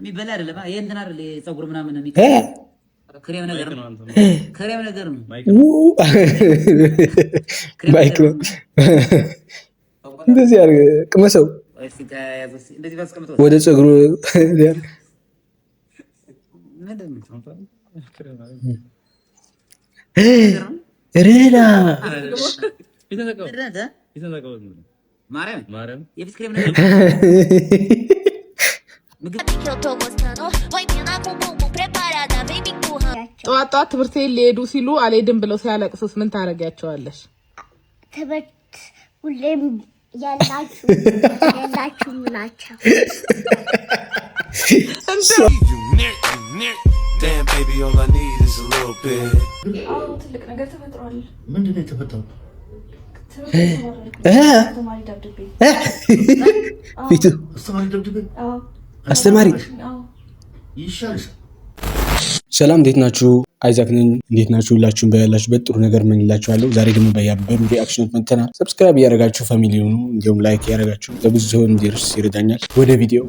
የሚበላ አይደለም። ይሄ እንትን አይደል ፀጉር ምናምን ነው ክሬም ነገር ነው። ክሬም ነገር ነው። ማይክ ነው። እንደዚህ አድርገህ ቅመሰው ወደ ፀጉሩ ሬዳ ማርያም ጠዋት ጠዋት ትምህርት ቤት ሊሄዱ ሲሉ አልሄድም ብለው ሲያለቅሱስ ምን ታደርጊያቸዋለሽ? ትምህርት ሁሌም ያላችሁ ናቸው። Damn baby, all I need is a little bit. ትልቅ ነገር ተፈጥሯል። ምንድን ነው የተፈጠረው? ፊቱ አስተማሪ ሰላም፣ እንዴት ናችሁ? አይዛክ ነኝ። እንዴት ናችሁ? ሁላችሁም በያላችሁበት ጥሩ ነገር እመኝላችኋለሁ። ዛሬ ደግሞ በያበሩ ሪአክሽኖች መጥተናል። ሰብስክራይብ እያደረጋችሁ ፋሚሊ ሁኑ፣ እንዲሁም ላይክ እያደረጋችሁ ለብዙ ሰው እንዲደርስ ይረዳኛል። ወደ ቪዲዮ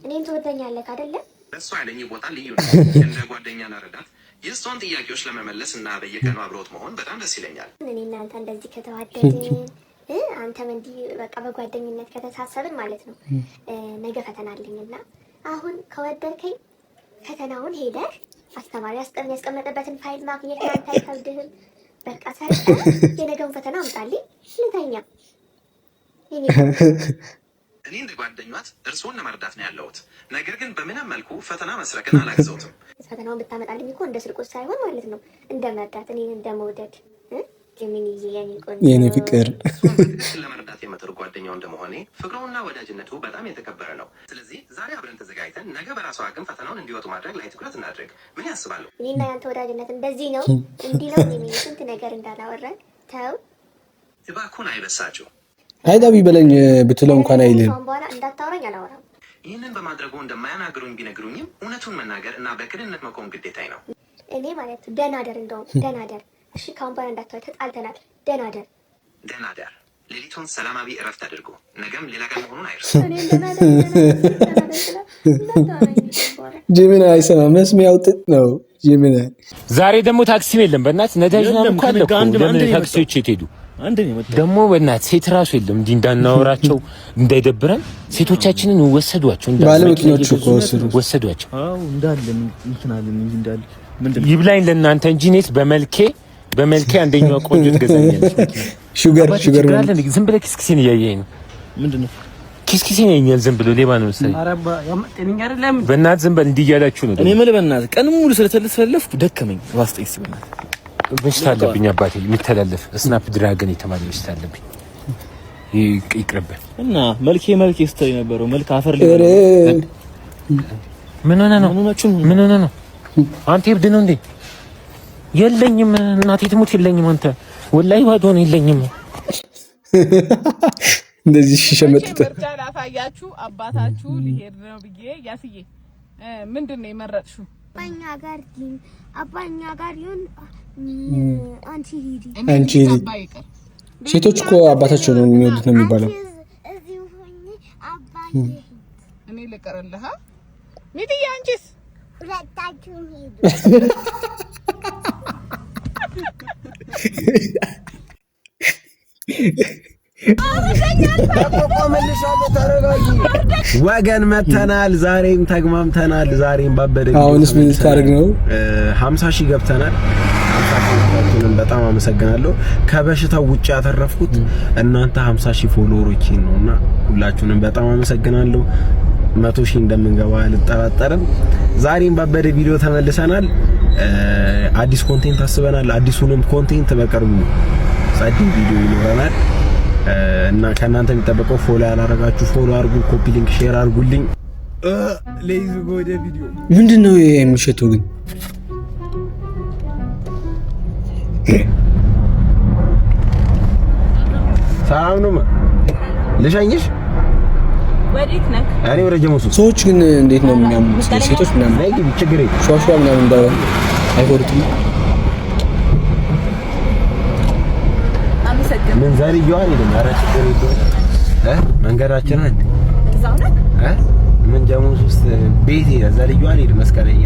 እኔን ትወደኛለህ አይደለ? እሱ ያለኝ ቦታ ልዩ ነው። እንደ ጓደኛ ናረዳት የእሷን ጥያቄዎች ለመመለስ እና በየቀኑ አብሮት መሆን በጣም ደስ ይለኛል። እኔ እናንተ እንደዚህ ከተዋደድን አንተም እንዲህ በቃ በጓደኝነት ከተሳሰብን ማለት ነው ነገ ፈተና አለኝና አሁን ከወደድከኝ ፈተናውን ሄደህ አስተማሪ ያስቀመጠበትን ፋይል ማግኘት አንተ አይከብድህም። በቃ ሰርተህ የነገውን ፈተና አምጣልኝ ልተኛ። እኔ እንደ ጓደኛት እርስዎን ለመርዳት ነው ያለሁት። ነገር ግን በምንም መልኩ ፈተና መስረቅን አላግዘውትም። ፈተናውን ብታመጣልኝ እኮ እንደ ስርቆት ሳይሆን ማለት ነው እንደ መርዳት፣ እኔን እንደ መውደድ። የኔ ፍቅር ለመርዳት የመጠሩ ጓደኛው እንደመሆኔ ፍቅሩና ወዳጅነቱ በጣም የተከበረ ነው። ስለዚህ ዛሬ አብረን ተዘጋጅተን ነገ በራሱ አቅም ፈተናውን እንዲወጡ ማድረግ ላይ ትኩረት እናድርግ። ምን ያስባሉ? እኔና ያንተ ወዳጅነት እንደዚህ ነው እንዲህ ነው። እኔ ስንት ነገር እንዳላወራን ተው እባክዎን፣ አይበሳችሁ። አይዳቢ በለኝ ብትለው እንኳን አይልም። በኋላ እንዳታወራኝ አላወራም። ይህንን በማድረጉ እንደማያናግሩኝ ቢነግሩኝም እውነቱን መናገር እና በቅንነት መቆም ግዴታዬ ነው። እኔ ማለት ደህና ደር፣ እንደውም ደህና ደር። እሺ ካሁን በኋላ እንዳታወራ፣ ተጣልተናል። ደህና ደር፣ ደህና ደር። ሌሊቱን ሰላማዊ እረፍት አድርጎ ነገም ሌላ ቀን መሆኑን አይርሱ። ጂሚና አይሰማም፣ መስሚያው ጥጥ ነው ጂሚና። ዛሬ ደግሞ ታክሲም የለም። በእናትህ ነዳጅ ነው ካለ ለምን ታክሲዎች የት ሄዱ? ደግሞ በእናትህ ሴት ራሱ የለም። እንዲህ እንዳናወራቸው እንዳይደብረን ሴቶቻችንን ወሰዷቸው። ባለመኪኖቹ ወሰዷቸው። አዎ እንዳለ እንትናለን እንጂ እንዳለ ምንድነው? ይብላኝ ለእናንተ እንጂ እኔስ በመልኬ አንደኛው ቆንጆ ትገዛኛለች። ሹገር ዝም ብለህ ኪስኪሴን እያየኸኝ ነው። ምንድነው ኪስኪሴን ያየኛል? ዝም ብሎ ሌባ ነው መሰለኝ። በእናትህ ዝም በል። እንዲህ እያላችሁ ነው። እኔ የምልህ በእናትህ ቀን ሙሉ ስለተለፈለፍኩ ደከመኝ። ዋስጠይስ በእናትህ በሽታ አለብኝ አባቴ፣ የሚተላለፍ ስናፕ ድራገን የተባለ በሽታ አለብኝ። ይቅርብህ እና መልኬ ስትል የነበረው መልክ አፈር ሊሆን ምን ሆነ ነው? አንተ እብድ ነው እንዴ? የለኝም እናቴ ትሙት የለኝም። አንተ ወላሂ ባዶ ነው የለኝም። እንደዚህ ሸመጥተ ምርጫ ላሳያችሁ። አባታችሁ ሊሄድ ነው ብዬ ያስዬ ምንድን ነው የመረጥሽው? አባኛ ጋር ይሁን አንቺ ሂዲ። ሴቶች እኮ አባታቸው ነው የሚወዱት ነው የሚባለው። እኔ ልቀርልህ ሚጥዬ፣ አንቺስ? ሁለታችሁም ሂዱ። ወገን መተናል። ዛሬም ተግማምተናል። ዛሬም ባበደ አሁንስ ምን ታደርግ ነው? 50 ሺህ ገብተናል። 50 ሺህ በጣም አመሰግናለሁ። ከበሽታው ውጭ ያተረፍኩት እናንተ 50 ሺህ ፎሎወሮች ነውና ሁላችሁንም በጣም አመሰግናለሁ። 100 ሺህ እንደምንገባ አልጠራጠርም። ዛሬም ባበደ ቪዲዮ ተመልሰናል። አዲስ ኮንቴንት አስበናል። አዲሱንም ኮንቴንት በቅርቡ ጻድቅ ቪዲዮ ይኖረናል እና ከእናንተ የሚጠበቀው ፎሎ ያላረጋችሁ ፎሎ አድርጉ፣ ኮፒ ሊንክ ሼር አድርጉልኝ። ሌይዙ ወደ ቪዲዮ ምንድነው የሚሸተው ግን? ሰላም ነው። ልሸኝሽ። ወዴት ነህ? እኔ ወደ ጀመሱ። ሰዎች ግን እንዴት ነው የሚያምኑት? ሴቶች ምናምን ላይ ግን ችግር የለም። ሿሿ ምናምን እንዳው አይሆንም። ምን ዛሬ ይዋል ይደም? ኧረ ችግር የለውም። መንገዳችን አንድ እዛው ነው። ምን ጀሙስ ውስጥ ቤት እዛ ልዩ አልሄድ መስቀለኛ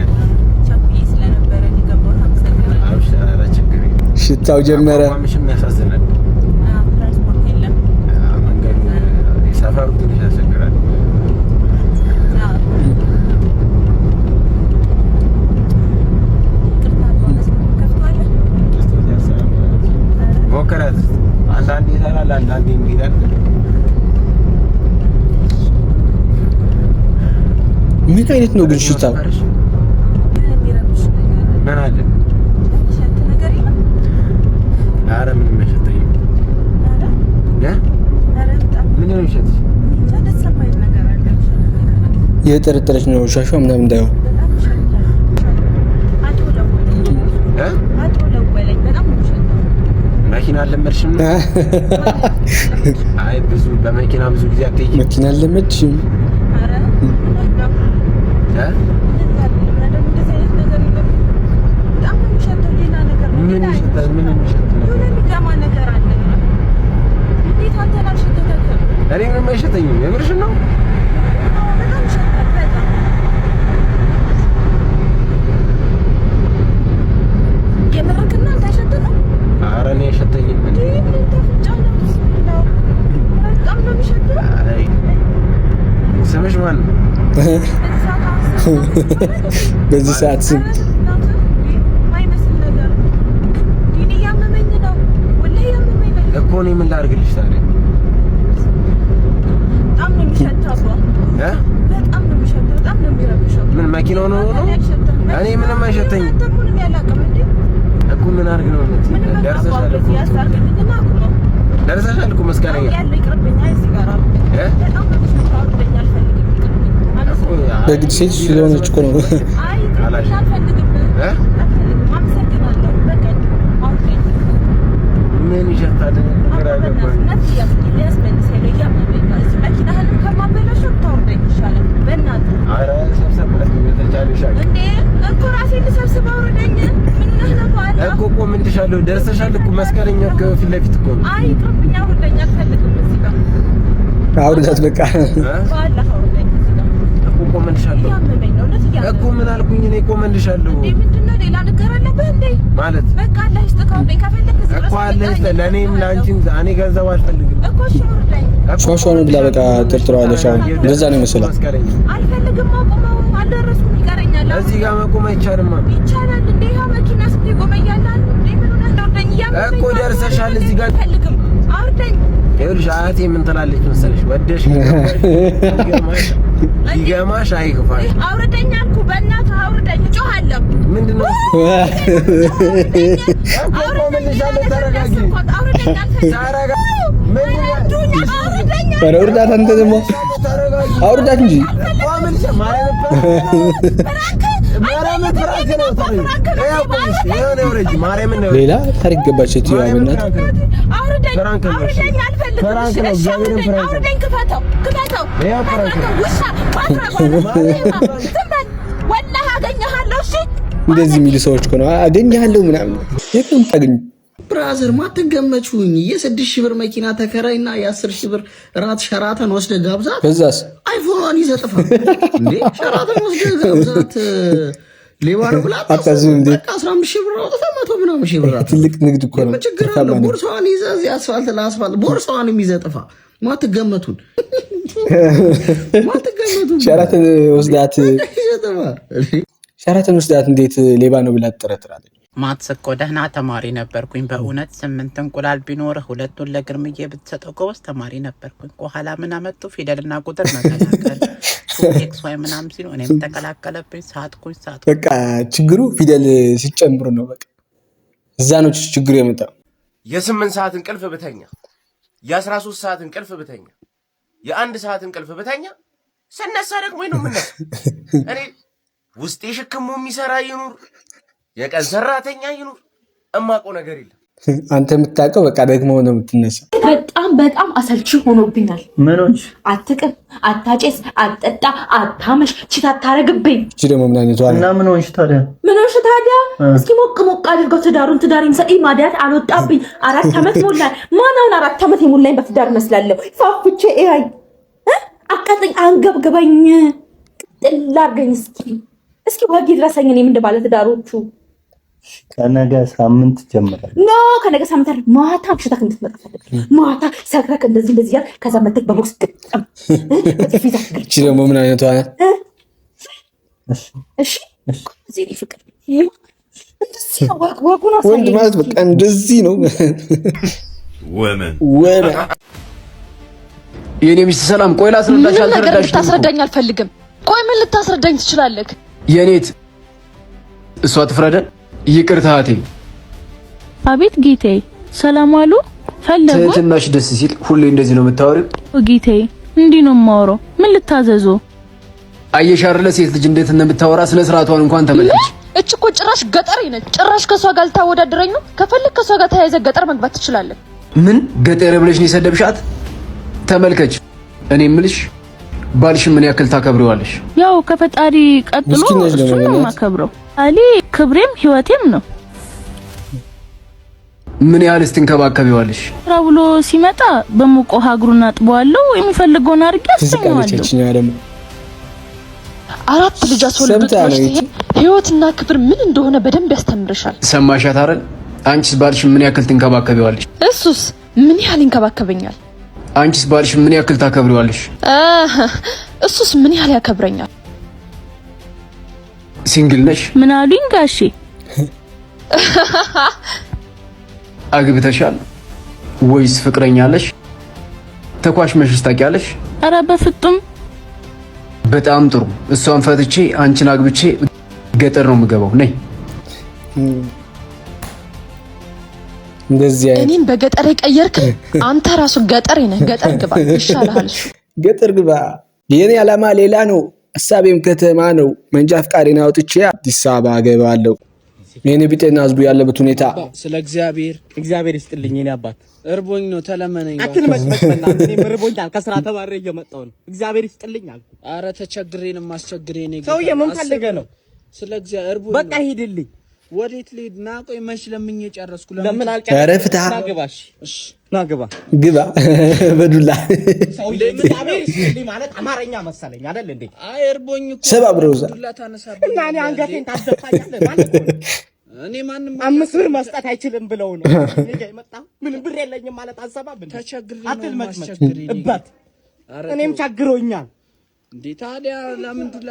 ቻኩዬ ስለነበረ ሊገባው አመሰግናለሁ። አብሽራ ችግር ሽታው ጀመረ። ምንም ያሳዝናል። ትራንስፖርት የለም። መንገዱ ሰፈሩ ትንሽ ያስቸግራል። ሞከራት አንዳንዴ ይሰራል፣ አንዳንዴ ይላል። ምን አይነት ነው ግን ሽታው? ምን አለ? ኧረ ምንም አይሸተኝም። ምን ነው የሚሸት? የጠረጠረች ነው ሻሿ ምናምን እንዳይሆን መኪና አልለመድሽም? አይ ብዙ በመኪና ብዙ ጊዜ አትሄጂም? መኪና አልለመድሽም? እኔ ምንም አይሸተኝም። የምርሽን ነው? ኧረ እኔ አይሸተኝም። ስምሽ ማን ነው? በዚህ ሰዓት ስም እኮ እኔ ምን ላድርግልሽ ታዲያ? ምን መኪናው ነው? እኔ ምንም አይሸተኝም እኮ ምን አድርግ ነው? ደርሰሻል እኮ መስቀለኛ በግድ ሴት ስለሆነች እኮ ነው። ምን ይሸታል? እኮ ቆምልሻለሁ። ደርሰሻል እኮ መስቀለኛ ፊት ለፊት እኮ ነው። አውርዳት በቃ እኮ ቆምልሻለሁ እኮ ምን አልኩኝ? እኔ ቆምልሻለሁ ማለት እኮ አለ ለእኔም ለአንቺም እኔ ገንዘብ አልፈልግም ሿሿ ነው ብላ በቃ ጥርጥረዋለች። አሁን እንደዛ ነው መሰለኝ። እዚህ ጋር መቆም አይቻልም እኮ ደርሰሻል። እዚህ ጋር ይኸውልሽ አያቴ ምን ትላለች መሰለሽ? ወደሽ ይገማሽ አይክፋሽ። አውርደኝ አልኩ በእናትህ አውርደኝ። እጮሃለሁ። ምንድነው? አውርዳት አንተ ደግሞ አውርዳት እንጂ ሌላ ታሪክ ገባች። ሴትዮዋ በእናትህ እንደዚህ የሚሉ ሰዎች እኮ ነው አገኘሃለሁ ምናምን። የት ነው የምታገኙ? ብራዘር ማትገመቹኝ የ6,000 ብር መኪና ተከራይና የ10,000 ብር ራት ሸራተን ወስደ ጋብዛት። በዛስ አይፎን ይዘህ ጥፋ እንዴ! ሸራተን ወስደ ጋብዛት ሌባ ነው ብላ አታዝም እንዴ? 15,000 ብር አውጥታ 100 ምናምን ሺህ ብር ትልቅ ንግድ እኮ ነው። ችግር አለ። ቦርሳዋን ይዘህ እዚህ አስፋልት ለአስፋልት ቦርሳዋንም ይዘህ ጥፋ። ማትገመቱን ሸራተን ወስዳት ሸራተን ወስዳት እንዴት ሌባ ነው ብላ ትጠረጥራለች? ማትስ እኮ ደህና ተማሪ ነበርኩኝ በእውነት 8 እንቁላል ቢኖርህ 2ቱን ለግርምዬ ብትሰጠው ጎበዝ ተማሪ ነበርኩኝ። ከኋላ ምን አመጡ? ፊደልና ቁጥር መቀላቀል ኤክስ ዋይ ምናምን ሲሉ እኔም ተቀላቀለብኝ። ሳትኩኝ በቃ ችግሩ ፊደል ሲጨምሩ ነው። በቃ እዛ ነው ችግሩ የመጣው። የ8 ሰዓት እንቅልፍ ብተኛ፣ የ13 ሰዓት እንቅልፍ ብተኛ፣ የ1 ሰዓት እንቅልፍ ብተኛ ስነሳ ደግሞ ነው የምነሳው። እኔ ውስጤ ሽክሙ የሚሰራ ይኑር የቀን ሰራተኛ ይኑር እማውቀው ነገር የለም። አንተ የምታውቀው በቃ ደግሞ ነው የምትነሳው። በጣም አሰልቺ ሆኖብኛል። ምኖች አትቅም፣ አታጨስ፣ አትጠጣ፣ አታመሽ፣ ቺት አታረግብኝ። እቺ ደግሞ ምን አይነቷ ነው? እና ምን ሆንሽ ታዲያ? እስኪ ሞቅ አድርገው ትዳሬን ሰኢ ማዲያት አልወጣብኝ። 4 ዓመት ሞላኝ። ማናውን 4 ዓመት የሞላኝ በትዳር መስላለሁ። ፋፍቼ አይ አቃጠኝ፣ አንገብገበኝ። ቅጥል አድርገኝ እስኪ ወግ ይድረሰኝ። እኔም እንደ ባለ ትዳሮቹ ከነገ ሳምንት ጀምራል። ኖ ከነገ ሳምንት አይደል፣ ማታ አምሽተህ እንድትመጣ ፈልጋለሁ። ማታ ሰክረህ እንደዚህ ያል ከዛ መተክ በቦክስ ጥቅም እቺ ደግሞ ምን አይነቷ ናት? እሺ እዚህ ፍቅር ወንድ ማለት በቃ እንደዚህ ነው። Women. የኔ ሚስት ሰላም፣ ቆይ ላስረዳሽ። አልተረዳሽ? ልታስረዳኝ አልፈልግም። ቆይ ምን ልታስረዳኝ ትችላለህ? የኔት እሷ ትፍረደን። ይቅርታ እህቴ። አቤት ጌታዬ፣ ሰላም አሉ። ፈለጉ ትናሽ ደስ ሲል ሁሌ እንደዚህ ነው የምታወሪው? ጌታዬ እንዲህ ነው የማወራው። ምን ልታዘዙ? አየሽ አይደለ ሴት ልጅ እንዴት እንደምታወራ ስነ ስርዓቷን እንኳን ተመልከች። እች እኮ ጭራሽ ገጠር ነች። ጭራሽ ከሷ ጋር ልታወዳድረኝ ነው? ከፈለክ ከሷ ጋር ተያይዘ ገጠር መግባት ትችላለህ። ምን ገጠር ብለሽ ነው የሰደብሻት? ተመልከች። እኔ የምልሽ ባልሽ ምን ያክል ታከብሪዋለሽ? ያው ከፈጣሪ ቀጥሎ እሱ ነው የማከብረው። አሊ ክብሬም ህይወቴም ነው። ምን ያህልስ ትንከባከቢዋለሽ? ስራ ብሎ ሲመጣ በሙቅ ውሃ እግሩን አጥበዋለሁ፣ የሚፈልገውን አድርጌ አስተኛዋለሁ። 4 ልጅ አስወልዶታል። ህይወትና ክብር ምን እንደሆነ በደንብ ያስተምርሻል። ሰማሻት አይደል? አንቺስ ባልሽ ምን ያክል ትንከባከቢዋለሽ? እሱስ ምን ያህል ይንከባከበኛል? አንቺስ ባልሽ ምን ያክል ታከብሪዋለሽ? እሱስ ምን ያህል ያከብረኛል? ሲንግል ነሽ? ምን አሉኝ ጋሼ? አግብተሻል ወይስ ፍቅረኛ አለሽ? ተኳሽመሽስ ታውቂያለሽ? ኧረ በፍጹም። በጣም ጥሩ። እሷን ፈትቼ አንቺን አግብቼ ገጠር ነው የምገባው። ነይ። እንደዚህ አይነት እኔን በገጠር የቀየርክ አንተ ራሱ ገጠር ነህ። ገጠር ግባ ይሻልሃል። ገጠር ግባ። የኔ ዓላማ ሌላ ነው። ሐሳቤም ከተማ ነው። መንጃ ፍቃዴን አውጥቼ አዲስ አበባ እገባለሁ። የኔ ቢጤና ህዝቡ ያለበት ሁኔታ ስለ እግዚአብሔር ይስጥልኝ። የኔ አባት እርቦኝ ነው ተለመነኝ። አትልመጥመጥና እኔም እርቦኛል። ከስራ ተባረረ እየመጣሁ ነው። እግዚአብሔር ይስጥልኝ አልኩ። ኧረ ተቸግሬንም ማስቸግሬ ነው። ሰውዬ ምን ፈልገህ ነው? ስለ እግዚአብሔር እርቦኝ። በቃ ሂድልኝ። ወዴት ልሂድ? ና ቆይ መች ለምኜ ጨረስኩ። ለምን አልጨረስኩም? ኧረ ፍትሃ ናግባሽ። እሺ ናግባ ግባ በዱላ ሰውዬ እግዚአብሔር ይስጥልኝ ማለት አማርኛ መሰለኝ አይደል እንዴ? አይ እርቦኝ እኮ ሰባብሮዛ ዱላ ታነሳብኝ እና እኔ አንገቴን ታዘፋኛለህ ማለት ነው። እኔ ማንም 5 ብር መስጠት አይችልም ብለው ነው እኔ የመጣው። ምንም ብር የለኝም ማለት አሰባብ እንዴ? ተቸግሬ ነው ማስቸግሬ እባት። እኔም ቸግሮኛል እንዴ ታዲያ ለምን ዱላ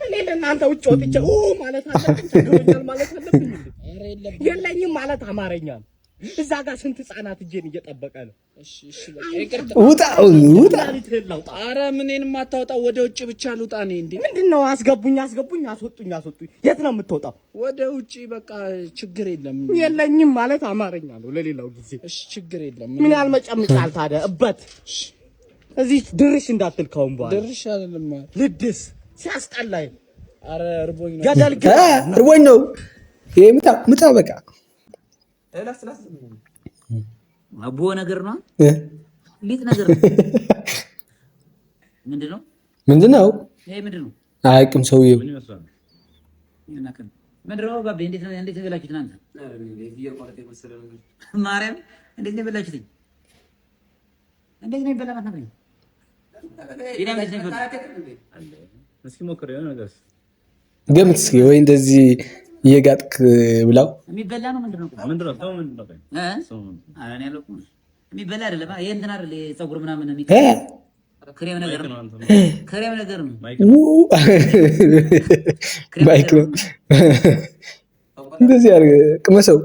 እኔ ለእናንተ ውጭ ወጥቼ ማለት አለብኝ? ቸግሮኛል ማለት አለብኝ እንዴ? ኧረ የለኝም ማለት አማርኛ ነው። እዛ ጋር ስንት ህጻናት እጄን እየጠበቀ ነው። እሺ ውጣ። ኧረ ምኔንም አታወጣው። ወደ ውጭ ብቻ ልውጣ። እኔ እንዴ ምንድነው? አስገቡኝ፣ አስወጡኝ። የት ነው የምትወጣው? ወደ ውጭ በቃ ችግር የለም። የለኝም ማለት አማርኛ ነው ለሌላው ጊዜ። እሺ ችግር የለም። ምን ያልመጨምጫል ታዲያ እበት። እዚህ ድርሽ እንዳትል ካሁን በኋላ ድርሽ አይደለም ልድስ ሲያስጠላኝ። ኧረ እርቦኝ ነው። ገደል እርቦኝ ነው። ይሄ ምጣ በቃ አቦ ነገር ነው። ሊጥ ነገር ነው። ምንድነው? ይሄ ምንድነው? አያውቅም ሰውዬው። ምንድነው? ባቤ እንዴት በላችሁት እናንተ? ማርያም እንዴት ነው በላችሁት? እንዴት ነው ይበላ ማለት ነው? እስኪ ሞክር የሆነ ነገር ገምት እስኪ። ወይ እንደዚህ እየጋጥክ ብላው። የሚበላ ነው ምንድነው? የሚበላ አይደለም። ይሄ እንትን አይደል? ፀጉር ምናምን ክሬም ነገር ነው። ማይክ ነው። እንደዚህ አድርገህ ቅመሰው።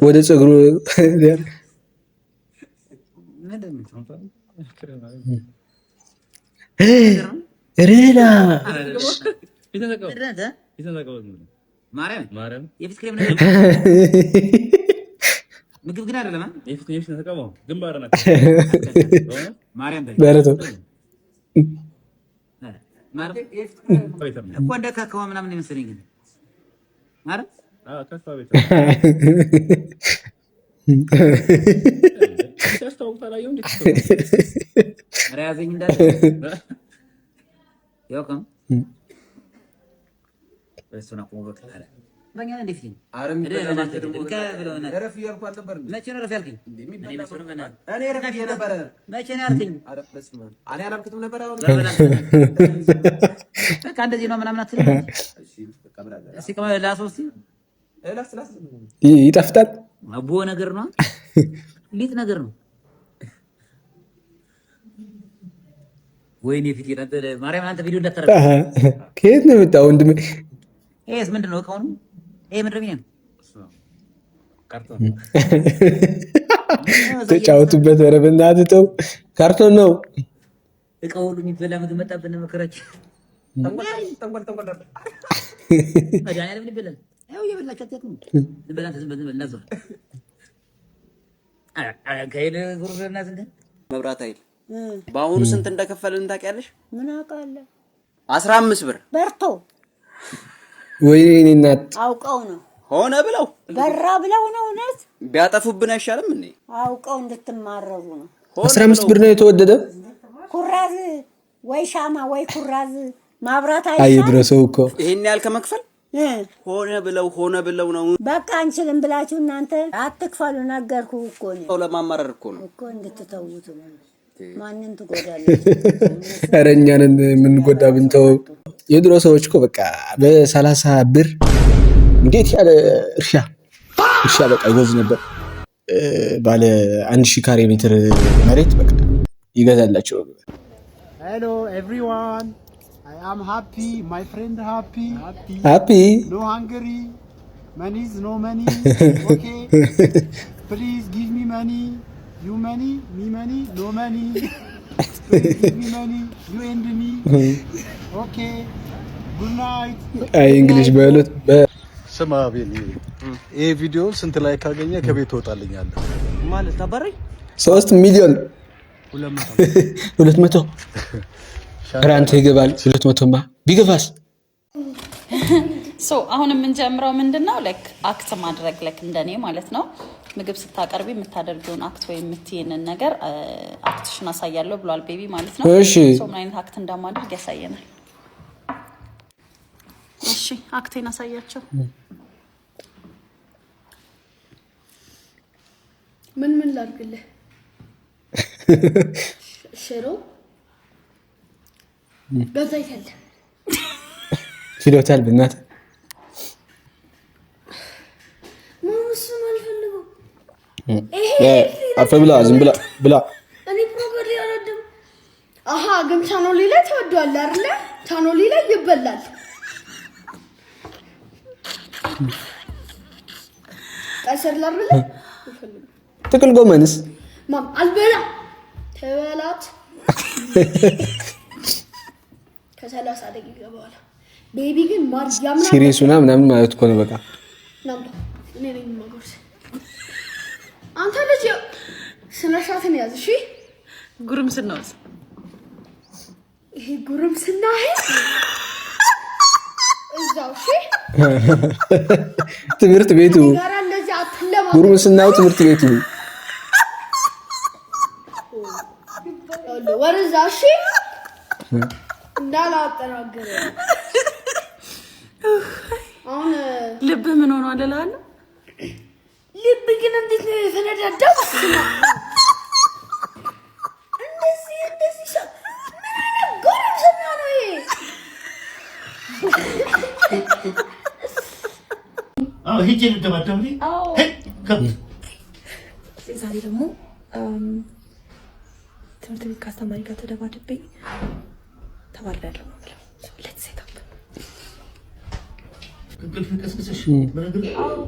ወደ ፀጉሩ ሬዳ ማርያም የፊት ክሬም ነገር ምግብ ግን አይደለም። የፊት ተቀባው ግንባር ነው። ማርያም በረቶ እኮ እንደ ካካዋ ምናምን ይመስለኝ ግን ማርያም ካካዋ ቤት ታስተውታላችሁ እንዴ? ራያዘኝ እንዳለ ያውቀም እሱና ቆሞ በቃ በእኛ እንዴት ይሄን አረም ረፍ እያልኩ አልነበር? መቼ ነው ረፍ ያልከኝ? እኔ ረፍ እየነበረ መቼ ነው ያልከኝ? እኔ አላልኩትም ነበር። አሁን በቃ እንደዚህ ነው ምናምን አትልም። እስኪ ላሶስቲ ይጣፍጣል። አቦ ነገር ነው ሊጥ ነገር ነው። ወይኔ ፊት ይረደለ ማርያም አንተ ቪዲዮ እንዳታረግ። ከየት ነው የመጣው ወንድሜ? ይሄስ ምንድን ነው? እቃው ነው ይሄ ምንድን ነው? ካርቶን ተጫወቱበት። ኧረ በእናትህ ተው፣ ካርቶን ነው እቃው ሁሉ የሚበላ ምግብ መጣብን። መከራችን ተንቆል መድኃኒዓለም ምን ይበላል? ያው እየበላችሁ አትያትም። ዝም በል አንተ ዝም በል እናዘው ከሄደ ጉርና ዝንተ መብራት ኃይል በአሁኑ ስንት እንደከፈልን ታውቂያለሽ? ምን አውቃለሁ። 15 ብር በርቶ ወይኔ እናት አውቀው ነው ሆነ ብለው በራ ብለው ነው። እውነት ቢያጠፉብን አይሻልም እንዴ? አውቀው እንድትማረሩ ነው። 15 ብር ነው የተወደደ። ኩራዝ ወይ ሻማ ወይ ኩራዝ ማብራት አይሻል። አይድረሰው እኮ ይሄን ያህል ከመክፈል ሆነ ብለው ነው። በቃ አንችልም ብላችሁ እናንተ አትክፈሉ። ነገርኩ እኮ ነው። ለማማረር እኮ ነው እኮ እንድትተውት ነው። ማንን ትጎዳለች? ኧረ እኛንን የምንጎዳ ብንተው። የድሮ ሰዎች እኮ በቃ በ30 ብር እንዴት ያለ እርሻ በቃ ይገዙ ነበር። ባለ 1000 ካሬ ሜትር መሬት በቃ ይገዛላቸው። Hello everyone, I am happy, my friend happy. No hungry, money is no money. Okay, please give me money. You money, me money, no money. Please give me money, you and me. Okay, good night. አይ እንግሊዝ በሉት። ስማ ቤሊ፣ ይሄ ቪዲዮ ስንት ላይ ካገኘ ከቤት ትወጣልኛለህ ማለት አባረኝ 3 ሚሊዮን 200 ራንተ ይገባል። 200ማ ቢገባስ? አሁን የምንጀምረው ምንድነው ላይክ አክት ማድረግ ላይክ እንደኔ ማለት ነው። ምግብ ስታቀርቢ የምታደርጊውን አክት ወይ የምትይንን ነገር አክትሽን አሳያለሁ ብሏል ቤቢ ማለት ነው። እሺ ምን አይነት አክት እንደማድረግ ያሳየናል። እሺ አክቴን አሳያቸው። ምን ላድርግልህ? ሽሮ በዛይት አለ ችሎታል በእናትህ ሙስም አልፈልገው። አፈብላ ዝም ብላ እኔ ፕሮግራም ያረደም አሃ ግን ቻናሌ ላይ ተወዷል አይደለ? ቻናሌ ላይ ይበላል። ቀሰር ላርለ ጥቅል ጎመንስ ማም አልበላ ተበላት ከ30 ደቂቃ በኋላ ቤቢ ግን ማርያም ሲሪየሱና ምናምን ማለት እኮ ነው። በቃ ናምጣ እኔ ነኝ ማጎርስ። አንተ ልጅ ስነሻትን ያዝ። እሺ ጉርምስናውስ ይሄ ጉርምስና እዛው እሺ ትምህርት ቤቱ ጉርምስናው ትምህርት ቤቱ ወረዛ እሺ እንዳላጠናገረ አሁን ልብ ምን ሆኗል እላለሁ። ልብ ግን እንዴት ነው የተነዳዳው? እንደዚህ ሰው ጉርምስና ነው ይሄ። ሂጂ ልደባደብልኝ። ዛሬ ደግሞ ትምህርት ቤት ከአስተማሪ ጋር ተደባድቤ ተባረራለሁ ነው ብለው ሌትስ ሴት አፕ እንቅልፍ ቀስቅሰሽ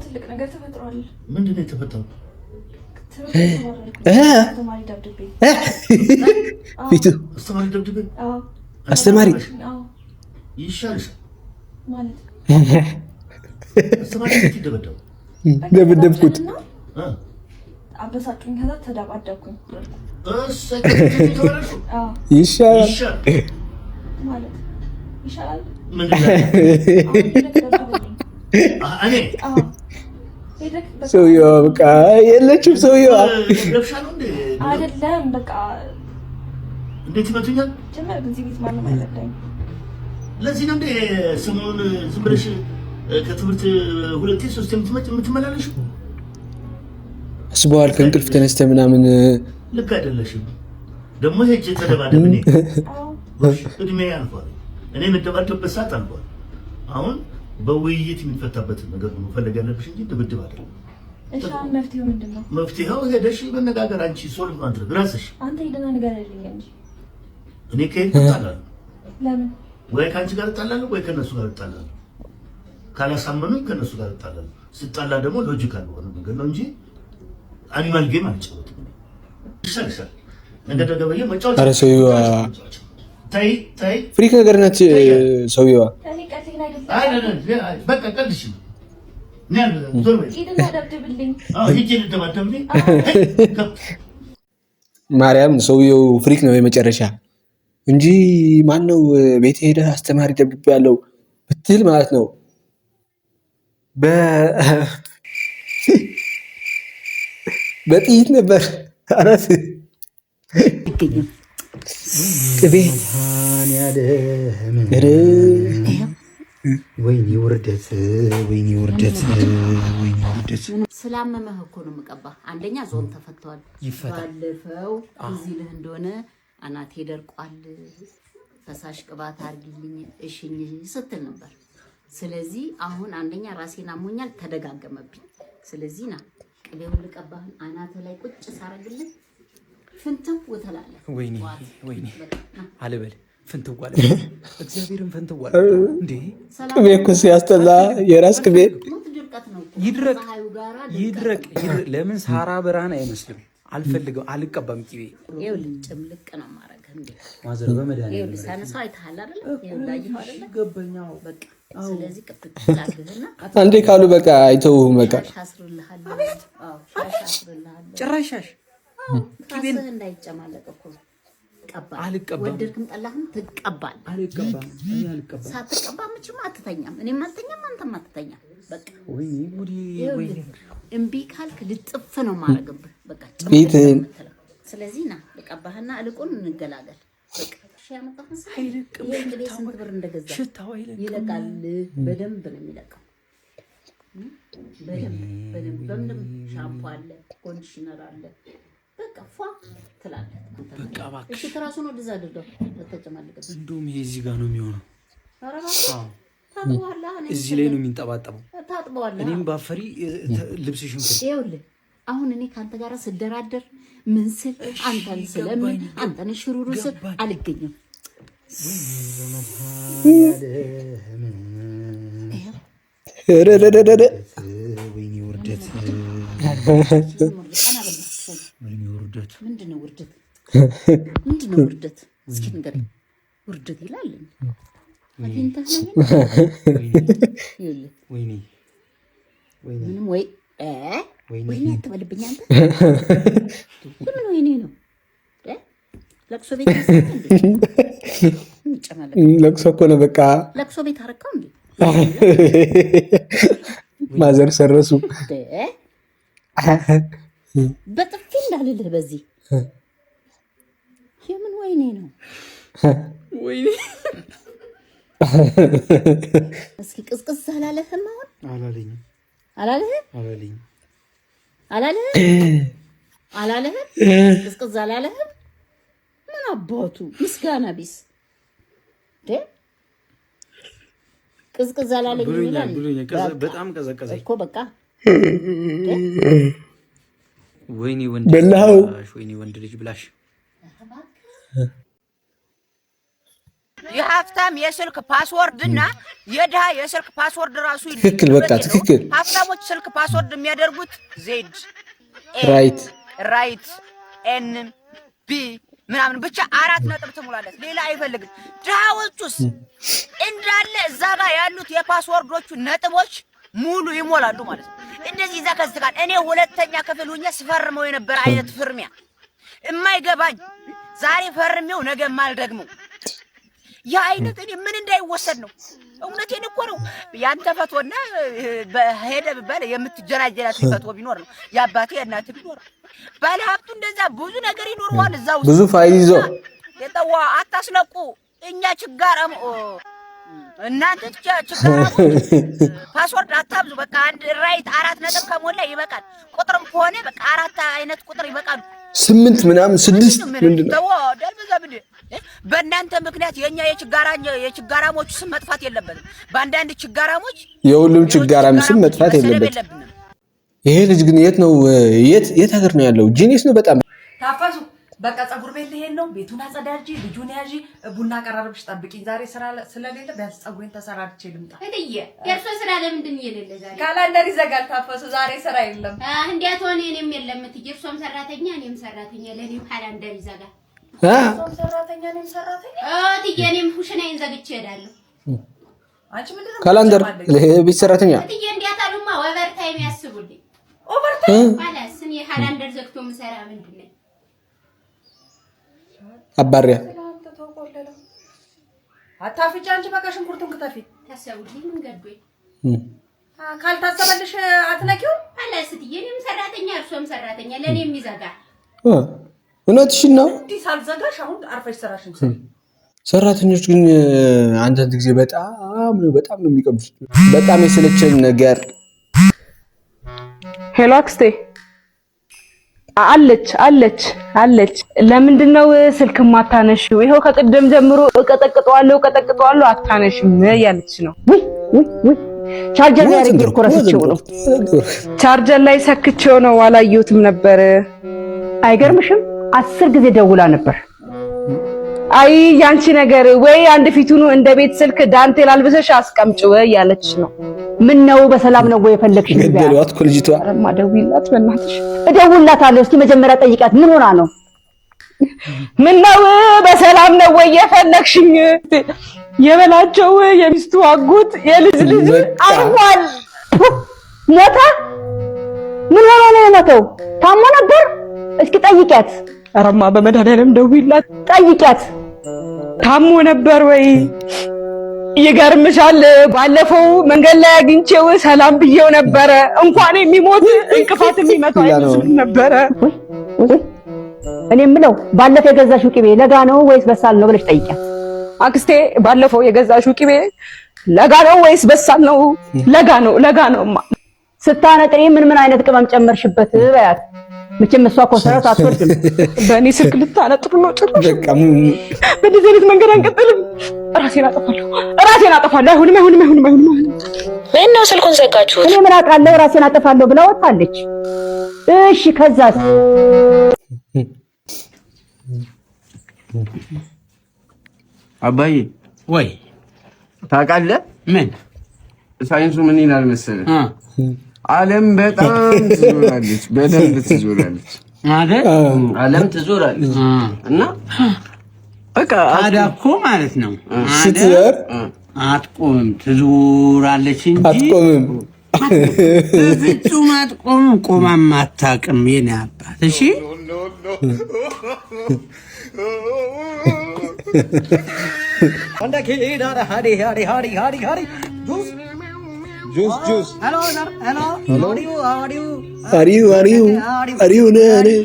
ትልቅ ነገር ተፈጥሯል። ምንድን ነው የተፈጠረው? አስተማሪ ደብድቤ ፊቱ አስተማሪ ይሻልሽ ማለት አስተማሪ ትደበደቡ ደብደብኩት አበሳጩኝ። ከዛ ተደባደብኩኝ። ይሻላል ማለት ይሻላል። ሰውዬዋ በቃ የለችም። ሰውዬዋ አይደለም በቃ እንዴት ይመቱኛል? ጀመር ግን እዚህ ቤት ማንም አይረዳኝም። ለዚህ ነው እንደ ሰሞኑን ዝም ብለሽ ከትምህርት ሁለቴ ሶስቴ የምትመላለሽው አስበዋል። ከእንቅልፍ ተነስተ ምናምን ልክ አይደለሽም። ደግሞ ሄጄ ተደባደብ እኔ እድሜ ያልፏል። እኔ የምደባደብበት ሰዓት አልፏል። አሁን በውይይት የሚፈታበት ነገር ነው መፈለግ ያለብሽ እንጂ ድብድብ አይደለም። እሺ አሁን መፍትሄው ምንድነው? መፍትሄው ሄደሽ መነጋገር፣ አንቺ ሶልቭ ማድረግ ራስሽ። አንተ ሄደና ንገረልኝ እንጂ እኔ ከየት እጣላለሁ? ለምን? ወይ ከአንቺ ጋር እጣላለሁ ወይ ከነሱ ጋር እጣላለሁ። ካላሳመኑኝ ከነሱ ጋር እጣላለሁ። ስጣላ ደግሞ ሎጂካል በሆነ መንገድ ነው እንጂ አኒማል ጌም አልጫወትም። ይሻልሻል። ነገ ገበየ መጫወት። ኧረ ሰውዬዋ ታይ ፍሪክ ነገር ናት ሰውዬዋ። በቃ ቀልሽ ነው። ማርያም ሰውዬው ፍሪክ ነው የመጨረሻ እንጂ ማነው ቤት ሄደህ አስተማሪ ደብድቤ ያለው ብትል ማለት ነው በጥይት ነበር። አራት ቅቤ ወይኔ ውርደት፣ ወይኔ ውርደት፣ ወይኔ ውርደት። ስላመመህ እኮ ነው የምቀባህ። አንደኛ ዞን ተፈቷል። ባለፈው እዚህ ልህ እንደሆነ አናቴ ደርቋል፣ ፈሳሽ ቅባት አርግልኝ እሽኝ ስትል ነበር። ስለዚህ አሁን አንደኛ ራሴን አሞኛል፣ ተደጋገመብኝ። ስለዚህ ና ቅቤውን ልቀባህን አናተ ላይ ቁጭ ሳረግልህ ፍንትው ወተላለህ። ወይኔ ወይኔ አልበል ፍንትዋል እግዚአብሔርን ፍንትዋል እንዴ! ቅቤ እኮ ሲያስጠላ የራስ ቅቤ ይድረቅ ይድረቅ። ለምን ሳራ ብርሃን አይመስልም? አልፈልግም፣ አልቀባም ቅቤ። ይኸውልህ ጭምልቅ ነው ማረግህ እንዴ! ማዘር በመድኃኒዓለም ይኸውልህ ሳነሳው አይተሃል አይደል? ይኸውልህ አየኸው አይደል? ገባኛው በቃ። ስለዚህ ቅጥጥ ላግህና አንዴ ካሉ በቃ አይተውም። በቃ ጭራሻሽ ቅቤን እንዳይጨማለቅ እኮ ቀባል። አልቀባም። ወደድክም ጠላህም ትቀባል። አልቀባም። አልቀባም። ሳትቀባ መቼም አትተኛም። እኔም አልተኛም፣ አንተም አትተኛም። በቃ ወይኔ ጉዲ ወይኔ። እምቢ ካልክ ልጥፍ ነው ማረግብህ። በቃ ቤትህን። ስለዚህ ና ልቀባህና እልቁን እንገላገል። በቃ እሺ። ያመጣሁት እንግዲህ ስንት ብር እንደገዛ ይለቃል። በደንብ ነው የሚለቀው። በደንብ በምንም ሻምፖ አለ፣ ኮንዲሽነር አለ። በቃ ፏ ትላለህ። በቃ እባክህ እሺ። ትራሱ ነው እንደዛ አድርገው ለተጨማለቀበት። እንደውም ይሄ እዚህ ጋር ነው የሚሆነው። ኧረ እባክህ ታጥበዋለህ። እዚህ ላይ ነው የሚንጠባጠበው። ታጥበዋለህ። እኔም ባፈሪ ልብስሽን ይኸውልህ አሁን እኔ ከአንተ ጋር ስደራደር ምን ስል አንተን ስለምን አንተን ሽሩሩ ስል አልገኝም። ወይኔ ውርደት፣ ወይኔ ውርደት። ምንድነው ውርደት? ምንድነው ውርደት? እስኪ ንገረኝ። ውርደት ይላል አግኝተህ ነው? ወይኔ ምንም ወይ ወይኔ አትበልብኝ አንተ። ምን ወይኔ ነው? ለቅሶ ቤት ለቅሶ እኮ ነው በቃ። ለቅሶ ቤት አረካው እንዴ? ማዘር ሰረሱ። በጥፊ እንዳልልህ በዚህ የምን ወይኔ ነው? ወይኔ እስኪ ቅዝቅዝ አላለህም? አሁን አላለኝም። አላለህም? ቅዝቅዝ አላለህም? ምን አባቱ ምስጋና ቢስ ቅዝቅዝ አላለኝ ይላል። በጣም ቀዘቀዘ እኮ በቃ። ወይኔ ወንድ በላው። ወይኔ ወንድ ልጅ ብላሽ። የሀብታም የስልክ ፓስወርድ እና የድሃ የስልክ ፓስወርድ ራሱ ትክክል፣ በቃ ትክክል። ሀብታሞች ስልክ ፓስወርድ የሚያደርጉት ዜድ ራይት ኤን ቢ ምናምን ብቻ 4 ነጥብ ትሙላለች፣ ሌላ አይፈልግም። ድሃዎቹስ እንዳለ እዛ ጋር ያሉት የፓስወርዶቹ ነጥቦች ሙሉ ይሞላሉ ማለት ነው። እንደዚህ እዛ ከዝጋን እኔ 2ኛ ክፍል ሆኜ ስፈርመው የነበረ አይነት ፍርሚያ የማይገባኝ ዛሬ ፈርሜው ነገ ማልደግመው ያ አይነት እኔ ምን እንዳይወሰድ ነው። እውነቴን እኮ ነው። ያንተ ፈቶና በሄደ በለ የምትጀራጀራት ፈቶ ቢኖር ነው ያባቴ እናት ቢኖር ባለ ሀብቱ እንደዛ ብዙ ነገር ይኖርዋል። እዛው ብዙ ፋይል ይዞ የጠዋ አታስነቁ። እኛ ችጋራም እናንተ ችግራሞች ፓስወርድ አታብዙ። በቃ አንድ ራይት 4 ነጥብ ከሞላ ይበቃል። ቁጥርም ከሆነ በቃ 4 አይነት ቁጥር ይበቃል። 8 ምናምን 6 ምንድነው? በእናንተ ምክንያት የኛ የችጋራሞች ስም መጥፋት የለበትም። በአንዳንድ ችጋራሞች የሁሉም ችጋራም ስም መጥፋት የለበትም። ይሄ ልጅ ግን የት ነው? የት ሀገር ነው ያለው? ጂኒስ ነው በጣም ታፈሱ። በቃ ፀጉር ቤት ልሄድ ነው። ቤቱን አጸዳጂ፣ ልጁን ያዢ፣ ቡና ቀራርብሽ ጠብቂኝ። ዛሬ ስራ ስለሌለ ቢያንስ ፀጉሬን ተሰራርቼ ልምጣ። እትዬ የእርሶ ስራ ለምንድን የሌለ ዛሬ? ካላንደር ይዘጋል ታፈሱ። ዛሬ ስራ የለም። እንዴት ሆነ? እኔም የለም እትዬ። እርሶም ሰራተኛ እኔም ሰራተኛ፣ ለኔም ካላንደር ይዘጋል። እርሶም ሰራተኛ እኔም ሰራተኛ። እትዬ እኔም ኩሽናዬን ዘግቼ እሄዳለሁ። አንቺ ምንድነው ካላንደር ቤት ሰራተኛ? እትዬ እንዴት አሉማ? ኦቨርታይም ያስቡልኝ። ኦቨርታይም ማለት እኔ ካላንደር ዘግቶ ምሰራ ምንድን ነው? አባሪያ አታፍጪ አንቺ። በቃ ሽንኩርቱን ክተፊ። ታሰቡልኝ ምን ገዶኝ? ካልታሰበልሽ አትነኪው አለ ስትዬ። እኔም ሰራተኛ እርሶም ሰራተኛ፣ ለኔም ይዘጋል። እውነትሽን ነው። እንዲህ ሳልዘጋሽ አሁን አርፈሽ ስራሽን ስሪ። ሰራተኞች ግን አንዳንድ ጊዜ በጣም ነው የሚቀብሱት። በጣም የሰለቸን ነገር። ሄሎ አክስቴ አለች። ለምንድነው ስልክ ማታነሺው? ይሄው ከቅድም ጀምሮ እቀጠቅጠዋለሁ አታነሽም እያለች ነው። ውይ ቻርጀር ላይ አድርጌ እኮ ረስቼው ነው። ቻርጀር ላይ ሰክቼው ነው፣ አላየሁትም ነበር። አይገርምሽም? 10 ጊዜ ደውላ ነበር። አይ ያንቺ ነገር ወይ አንድ ፊቱኑ እንደ ቤት ስልክ ዳንቴል አልብሰሽ አስቀምጪው እያለች ነው። ምን ነው በሰላም ነው ወይ የፈለግሽ? ገደሏት እኮ ልጅቷ። አረማ ደውይላት በእናትሽ። እደውልላታለሁ። እስኪ መጀመሪያ ጠይቃት ምን ሆና ነው? ምን ነው በሰላም ነው ወይ የፈለግሽኝ? የበላቸው የሚስቱ አጎት የልጅ አርፏል። ሞታ? ምን ሆኖ ነው የሞተው? ታሞ ነበር? እስኪ ጠይቂያት። አረማ በመድኃኒዓለም ደውይላት ጠይቂያት። ታሞ ነበር ወይ? ይገርምሻል፣ ባለፈው መንገድ ላይ አግኝቼው ሰላም ብዬው ነበረ። እንኳን የሚሞት እንቅፋት የሚመታው አይመስልም ነበረ። እኔ የምለው ባለፈው የገዛሽው ቅቤ ለጋ ነው ወይስ በሳል ነው ብለሽ ጠይቂያት። አክስቴ ባለፈው የገዛሽው ቅቤ ለጋ ነው ወይስ በሳል ነው? ለጋ ነው። ስታነጥሪ ምን አይነት ቅመም ጨመርሽበት በያት። መቼም እሷ ኮሰረት አትወድም። በእኔ ስልክ ልታነጥሩ ነው ጭራሽ። በቃ በዚህ አይነት መንገድ አንቀጥልም። ራሴን አጠፋለሁ። አይሆንም። ምን ነው ስልኩን ዘጋችሁት? እኔ ምን አውቃለሁ? ራሴን አጠፋለሁ ብላ ወጣለች። እሺ ከዛስ? አባዬ ወይ ታውቃለህ? ምን ሳይንሱ ምን ይላል መሰለህ? ዓለም በጣም ትዞራለች፣ በደንብ ትዞራለች አይደል? ዓለም ትዞራለች እና በቃ ታዲያ እኮ ማለት ነው ስትዞር አትቆምም፣ ትዞራለች እንጂ አትቆምም። በፍጹም አትቆምም። ቆማም አታውቅም የኔ አባት። እሺ Juice. Hello, sir. Hello. How are you? Are you?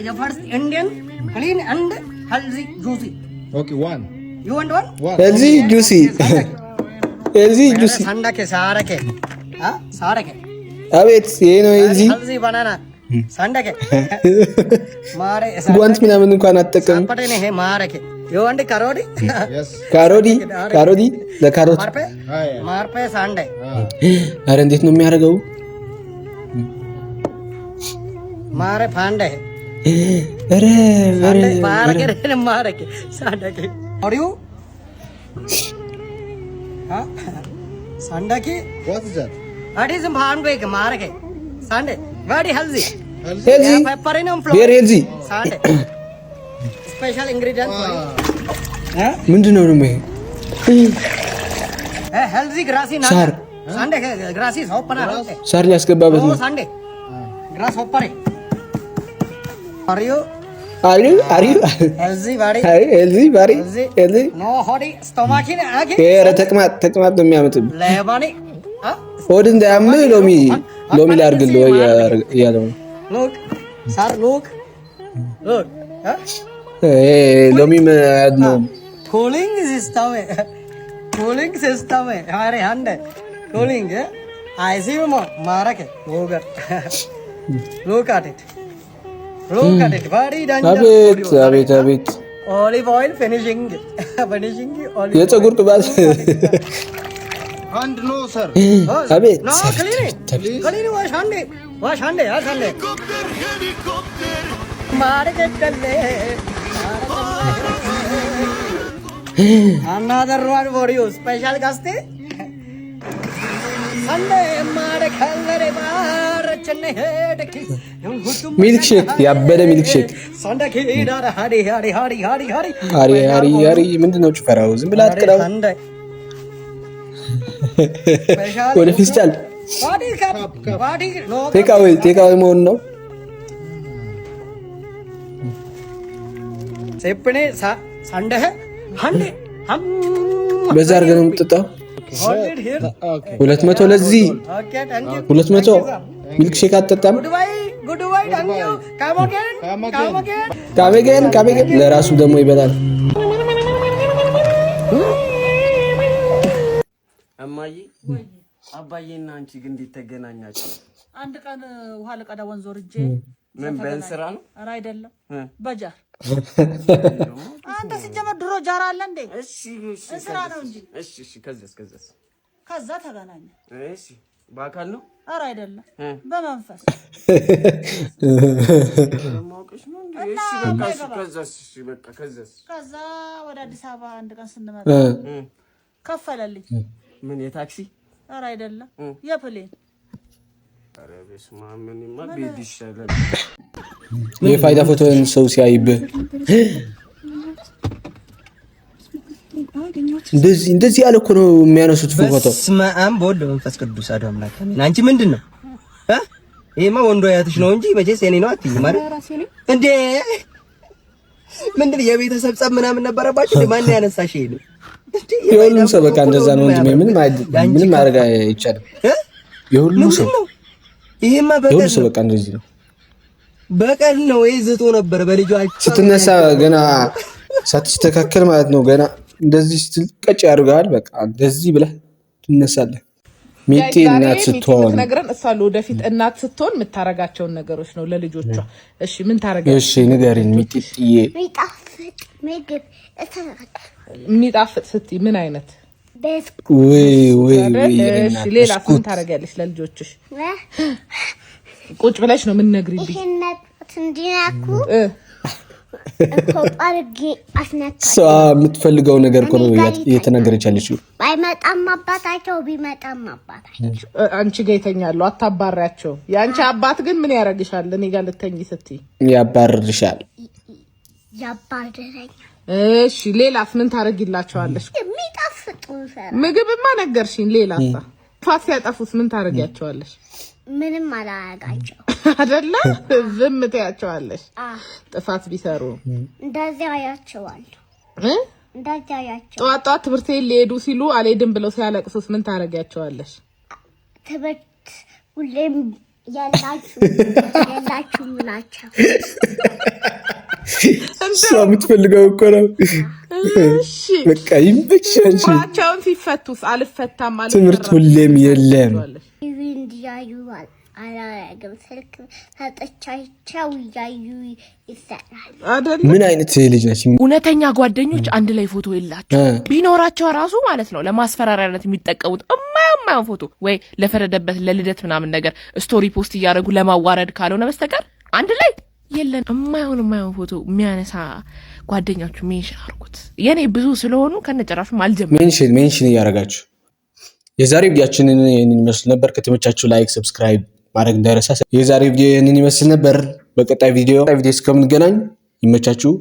The first Indian, clean and healthy juicy. Okay, one. You want one? Healthy juicy. Sandake, sarake. Huh? Sarake. አቤት ይሄ ነው እዚህ healthy banana. Sandake. Mare. ጓንት ምናምን እንኳን አትጠቀም። Sapate ne hai marake. You want karodi? Yes. ካሮዲ ለካሮት ማርፔ ሳንዴ። አረ እንዴት ነው የሚያደርገው? ማረ ፋንዴ አረ ማረኬ ሳንዴ አሪው ሳንዴ What is that? That is ፋንዴ ማረኬ ሳንዴ very healthy. Pepperino flour. Very healthy. Saande. Special ingredient. ምንድነው ነው ይሄ? healthy grassy nut. ሳር Saande grassy soppana. ሳር ያስገባበት ነው። Saande. Grass soppare. Are you healthy body? healthy. No hot stomach in age. ኧረ ተቅማጥ ነው የሚያመጣው። ለባኒ ሆድ እንዳያምህ ሎሚ ላድርግልህ ወይ እያለው ነው። Look. Sir, look. ሎሚ ነው Cooling this stomach. Cooling system है हमारे हंडे cooling है ICU में मारा के होगा look at it very dangerous አቤት olive oil finishing olive የፀጉር ቅባት and no sir አቤት no clean wash hande मार के चले another one for you special guest Sunday मार खलरे बार चने हेड की ሚልክ ሼክ ያበደ ሚልክ ሼክ Sunday की डार हरी ምንድነው ጭፈራው? ዝም ብላ አትቀራው ወደ ፊስታል ቴካዌ መሆን ነው። सेपने संडे है हंडे हम በዛ አድርገህ ነው የምትጠጣው። 200 ለዚህ 200 ሚልክ ሼክ አትጠጣም። good bye thank you come again ለራሱ ደግሞ ይበላል። እማዬ አባዬና አንቺ ግን እንዴት ተገናኛችሁ? አንድ ቀን ውሃ ለቀዳ ወንዝ ወርጄ ምን በእንስራ ነው? ኧረ አይደለም በጃር አንተ ሲጀመር ድሮ ጃር አለ እንዴ? እሺ እንስራ ነው እንጂ። እሺ ከዛ ተገናኘ። እሺ በአካል ነው? ኧረ አይደለም በመንፈስ ማውቀሽ ነው እንዴ? እሺ በቃ ከዛ ወደ አዲስ አበባ አንድ ቀን ስንመጣ ከፈለልኝ። ምን የታክሲ? ኧረ አይደለም የፕሌን። ኧረ በስመ አብ ምንማ ቤት ይሻላል። የፋይዳ ፎቶን ሰው ሲያይብህ እንደዚህ ያለ እኮ ነው የሚያነሱት ፎቶ። በስመ አብ በወልድ መንፈስ ቅዱስ አሐዱ አምላክ አሜን። አንቺ ምንድነው? ይሄማ ወንዶ አያትሽ ነው እንጂ መቼስ የኔ ነው አትይኝ ማለት እንዴ? ምንድነው የቤተሰብ ጸብ ምናምን ነበረባችሁ? ማን ያነሳሽ ይሄ? የሁሉም ሰው በቃ እንደዛ ነው እንጂ ምንም ማድረግ አይቻልም። የሁሉም ሰው ይሄማ የሁሉም ሰው በቃ እንደዚህ ነው። በቀል ነው ይዝቶ ነበር በልጇ ስትነሳ ገና ሳትስተካከል ማለት ነው። ገና እንደዚህ ስትል ቀጭ ያደርጋል። በቃ እንደዚህ ብለህ ትነሳለህ። ሚጤ እናት ስትሆን ነግረን እሷ ለወደፊት እናት ስትሆን የምታረጋቸውን ነገሮች ነው ለልጆቿ። እሺ ምን ታረጋለሽ? እሺ ንገሪኝ ሚጤዬ። የሚጣፍጥ ምግብ የሚጣፍጥ ስትይ ምን አይነት? ወይ እሺ ሌላ ምን ታረጋለሽ ለልጆችሽ? ቁጭ ብለሽ ነው ምን ነግሪልኝ? ይሄን እንዲናኩ አርጌ አስነካ። ሰው የምትፈልገው ነገር እኮ ነው እየተናገረች ያለችው። ባይመጣም አባታቸው ቢመጣም አባታቸው አንቺ ጋር ይተኛሉ። አታባሪያቸው። የአንቺ አባት ግን ምን ያረግሻል? እኔ ጋር ልተኝ ስትይ ያባርርሻል። ያባርረኛል። እሺ ሌላስ ምን ታረጊላቸዋለሽ? የሚጣፍጡ ምግብማ ነገርሽኝ። ሌላሳ ፋት ሲያጠፉስ ምን ታረጊያቸዋለሽ? ምንም አላረጋቸው አይደለ? ዝም ትያቸዋለሽ። ጥፋት ቢሰሩ እንደዚያ ያያቸዋለሁ። እንደዚያ ያያቸው ጠዋት ትምህርት ቤት ሊሄዱ ሲሉ አልሄድም ብለው ሲያለቅሱስ ምን ታረጊያቸዋለሽ? ትምህርት ሁሌም ያላችሁ ናቸው። እሷ የምትፈልገው እኮ ነው። በቃ ይመችሻል። ብቻቸውን ሲፈቱስ አልፈታም ማለት ትምህርት ሁሌም የለም። እንዲያዩ አላረግም። ስልክ ሰጥቻቸው እያዩ ይሰራል። ምን አይነት ልጅ ነች? እውነተኛ ጓደኞች አንድ ላይ ፎቶ የላቸው ቢኖራቸው ራሱ ማለት ነው ለማስፈራሪያነት የሚጠቀሙት እማያም ፎቶ ወይ ለፈረደበት ለልደት ምናምን ነገር ስቶሪ ፖስት እያደረጉ ለማዋረድ ካልሆነ በስተቀር አንድ ላይ የለን። እማይሆን ፎቶ የሚያነሳ ጓደኛችሁ ሜንሽን አድርጉት። የኔ ብዙ ስለሆኑ ከነጨራሹ አልጀምር ሜንሽን እያደረጋችሁ የዛሬ ቪዲዮአችንን ይሄንን ይመስል ነበር። ከተመቻችሁ ላይክ ሰብስክራይብ ማድረግ እንዳይረሳ። የዛሬ ቪዲዮ ይሄንን ይመስል ነበር። በቀጣይ ቪዲዮ እስከምንገናኝ ይመቻችሁ።